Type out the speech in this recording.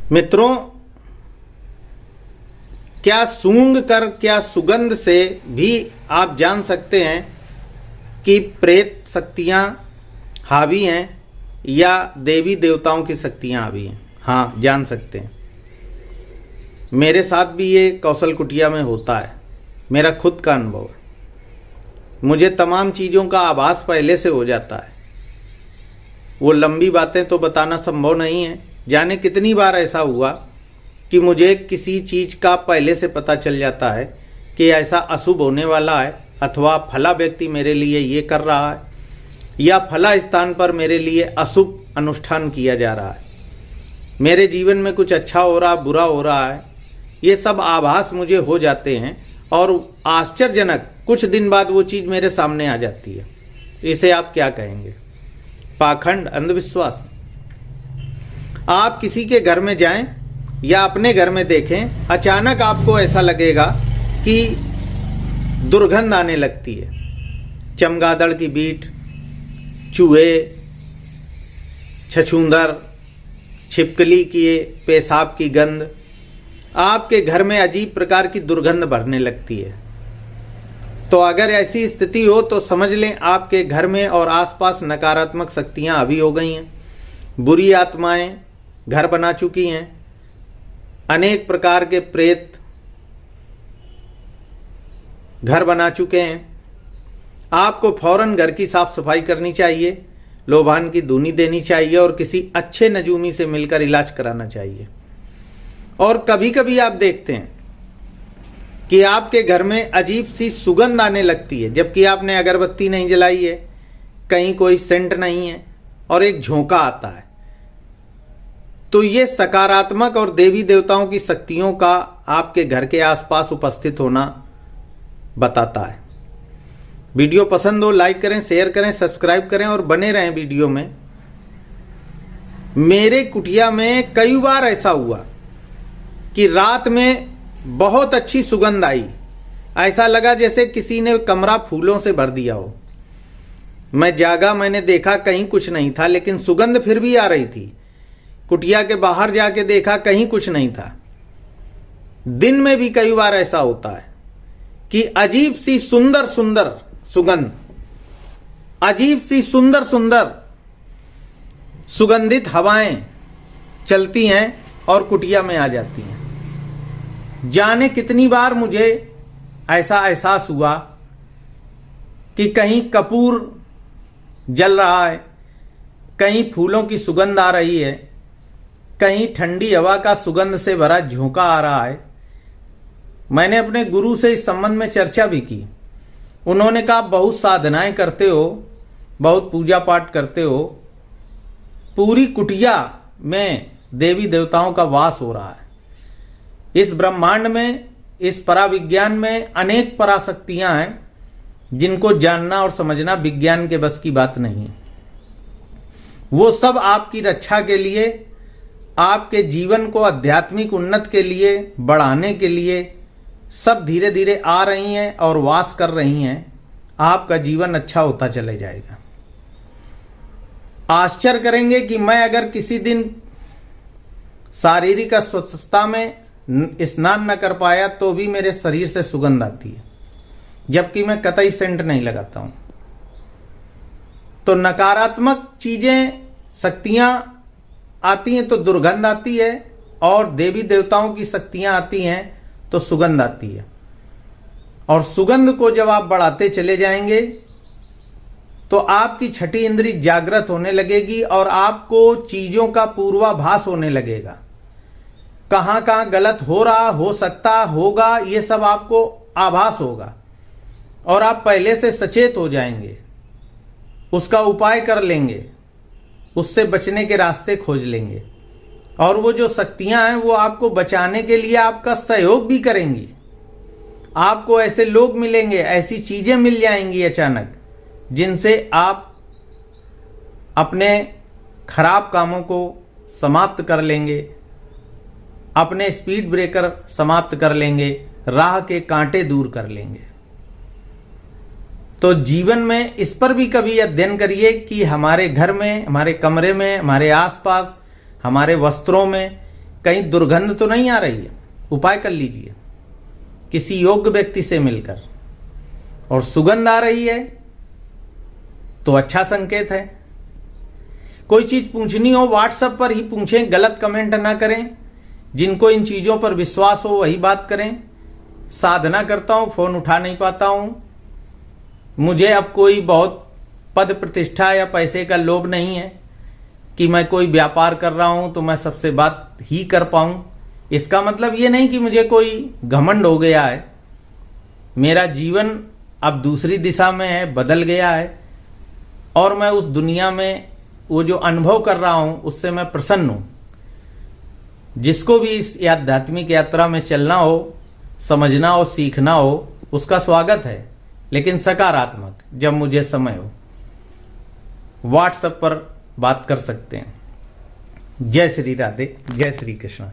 मित्रों, क्या सूंघ कर, क्या सुगंध से भी आप जान सकते हैं कि प्रेत शक्तियां हावी हैं या देवी देवताओं की शक्तियां हावी हैं? हाँ, जान सकते हैं। मेरे साथ भी ये कौशल कुटिया में होता है, मेरा खुद का अनुभव है। मुझे तमाम चीज़ों का आभास पहले से हो जाता है। वो लंबी बातें तो बताना संभव नहीं है। जाने कितनी बार ऐसा हुआ कि मुझे किसी चीज़ का पहले से पता चल जाता है कि ऐसा अशुभ होने वाला है, अथवा फला व्यक्ति मेरे लिए ये कर रहा है, या फला स्थान पर मेरे लिए अशुभ अनुष्ठान किया जा रहा है, मेरे जीवन में कुछ अच्छा हो रहा, बुरा हो रहा है। ये सब आभास मुझे हो जाते हैं और आश्चर्यजनक कुछ दिन बाद वो चीज़ मेरे सामने आ जाती है। इसे आप क्या कहेंगे? पाखंड, अंधविश्वास। आप किसी के घर में जाएं या अपने घर में देखें, अचानक आपको ऐसा लगेगा कि दुर्गंध आने लगती है। चमगादड़ की बीट, चूहे, छछूंदर, छिपकली की पेशाब की गंध, आपके घर में अजीब प्रकार की दुर्गंध भरने लगती है। तो अगर ऐसी स्थिति हो तो समझ लें आपके घर में और आसपास नकारात्मक शक्तियां हावी हो गई हैं। बुरी आत्माएं घर बना चुकी हैं। अनेक प्रकार के प्रेत घर बना चुके हैं। आपको फौरन घर की साफ सफाई करनी चाहिए, लोबान की धूनी देनी चाहिए और किसी अच्छे नजूमी से मिलकर इलाज कराना चाहिए। और कभी कभी आप देखते हैं कि आपके घर में अजीब सी सुगंध आने लगती है, जबकि आपने अगरबत्ती नहीं जलाई है, कहीं कोई सेंट नहीं है और एक झोंका आता है। तो ये सकारात्मक और देवी देवताओं की शक्तियों का आपके घर के आसपास उपस्थित होना बताता है। वीडियो पसंद हो लाइक करें, शेयर करें, सब्सक्राइब करें और बने रहें वीडियो में। मेरे कुटिया में कई बार ऐसा हुआ कि रात में बहुत अच्छी सुगंध आई। ऐसा लगा जैसे किसी ने कमरा फूलों से भर दिया हो। मैं जागा, मैंने देखा कहीं कुछ नहीं था, लेकिन सुगंध फिर भी आ रही थी। कुटिया के बाहर जाके देखा, कहीं कुछ नहीं था। दिन में भी कई बार ऐसा होता है कि अजीब सी सुंदर सुंदर सुगंध, अजीब सी सुंदर सुंदर सुगंधित हवाएं चलती हैं और कुटिया में आ जाती हैं। जाने कितनी बार मुझे ऐसा एहसास हुआ कि कहीं कपूर जल रहा है, कहीं फूलों की सुगंध आ रही है, कहीं ठंडी हवा का सुगंध से भरा झोंका आ रहा है। मैंने अपने गुरु से इस संबंध में चर्चा भी की। उन्होंने कहा, बहुत साधनाएं करते हो, बहुत पूजा पाठ करते हो, पूरी कुटिया में देवी देवताओं का वास हो रहा है। इस ब्रह्मांड में, इस पराविज्ञान में अनेक पराशक्तियां हैं जिनको जानना और समझना विज्ञान के बस की बात नहीं है। वो सब आपकी रक्षा के लिए, आपके जीवन को आध्यात्मिक उन्नत के लिए, बढ़ाने के लिए सब धीरे धीरे आ रही हैं और वास कर रही हैं। आपका जीवन अच्छा होता चले जाएगा। आश्चर्य करेंगे कि मैं अगर किसी दिन शारीरिक अस्वस्थता में स्नान न कर पाया तो भी मेरे शरीर से सुगंध आती है, जबकि मैं कतई सेंट नहीं लगाता हूं। तो नकारात्मक चीजें, शक्तियां आती हैं तो दुर्गंध आती है, और देवी देवताओं की शक्तियां आती हैं तो सुगंध आती है। और सुगंध को जब आप बढ़ाते चले जाएंगे तो आपकी छठी इंद्री जागृत होने लगेगी और आपको चीजों का पूर्वाभास होने लगेगा। कहाँ कहाँ गलत हो रहा, हो सकता, होगा, ये सब आपको आभास होगा और आप पहले से सचेत हो जाएंगे। उसका उपाय कर लेंगे, उससे बचने के रास्ते खोज लेंगे। और वो जो शक्तियां हैं वो आपको बचाने के लिए आपका सहयोग भी करेंगी। आपको ऐसे लोग मिलेंगे, ऐसी चीजें मिल जाएंगी अचानक, जिनसे आप अपने खराब कामों को समाप्त कर लेंगे, अपने स्पीड ब्रेकर समाप्त कर लेंगे, राह के कांटे दूर कर लेंगे। तो जीवन में इस पर भी कभी अध्ययन करिए कि हमारे घर में, हमारे कमरे में, हमारे आसपास, हमारे वस्त्रों में कहीं दुर्गंध तो नहीं आ रही है, उपाय कर लीजिए किसी योग्य व्यक्ति से मिलकर। और सुगंध आ रही है तो अच्छा संकेत है। कोई चीज़ पूछनी हो व्हाट्सएप पर ही पूछें, गलत कमेंट ना करें। जिनको इन चीज़ों पर विश्वास हो वही बात करें। साधना करता हूँ, फ़ोन उठा नहीं पाता हूँ। मुझे अब कोई बहुत पद प्रतिष्ठा या पैसे का लोभ नहीं है कि मैं कोई व्यापार कर रहा हूँ तो मैं सबसे बात ही कर पाऊँ। इसका मतलब ये नहीं कि मुझे कोई घमंड हो गया है। मेरा जीवन अब दूसरी दिशा में है, बदल गया है, और मैं उस दुनिया में वो जो अनुभव कर रहा हूँ उससे मैं प्रसन्न हूँ। जिसको भी इस आध्यात्मिक यात्रा में चलना हो, समझना हो, सीखना हो, उसका स्वागत है, लेकिन सकारात्मक। जब मुझे समय हो व्हाट्सएप पर बात कर सकते हैं। जय श्री राधे, जय श्री कृष्ण।